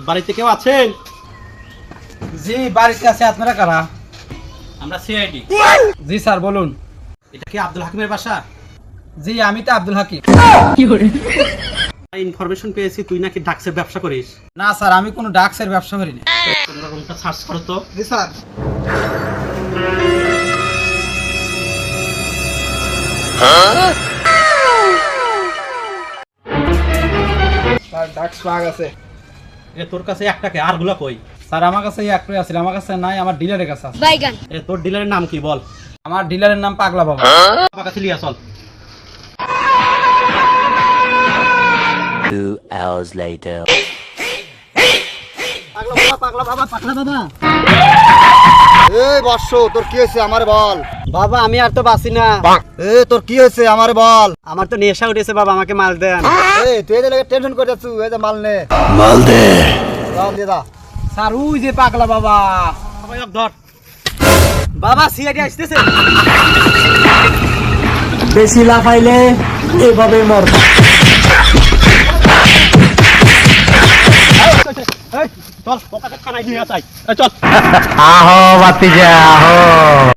বাড়িতে কেউ আছেন? জি বাড়ির কাছে আপনারা কারা? আমরা সিআইডি। জি স্যার বলুন। এটা কি আব্দুল হাকিমের বাসা? জি আমি তো আব্দুল হাকিম। ইনফরমেশন পেয়েছি তুই নাকি ড্রাগসের ব্যবসা করিস। না স্যার আমি কোনো ড্রাগসের ব্যবসা করি না। তোমরা রুমটা সার্চ করো তো। জি স্যার। স্যার ড্রাগস পাওয়া গেছে। তোর কাছে একটাকে আর গুলা কই? স্যার আমার কাছে এই একটাই আছে, আমার কাছে নাই, আমার ডিলারের কাছে আছে। বাইগান। তোর ডিলারের নাম কি বল? আমার ডিলারের নাম পাগলা বাবা। আমার কাছে লিয়া চল। 2 hours later. পাগলা বাবা। এই বর্ষ তোর কি হয়েছে আমারে বল। বাবা আমি আর তো বাঁচি না। তোর কি হয়েছে আমারে বল। আমার তো নেশা উঠেছে বাবা, আমাকে মাল দেন। তুই এদের লাগে টেনশন করে যাচ্ছু, এই যে মাল নে। মাল দে। দাও দিয়ে দা। স্যার ওই যে পাগলা বাবা। ধর বাবা, সিআইডি আসতেছে। বেশি লাফাইলে এভাবে মর। চল ওকে থানায় নিয়ে যাই। চল। আহো বাতিজা আহো।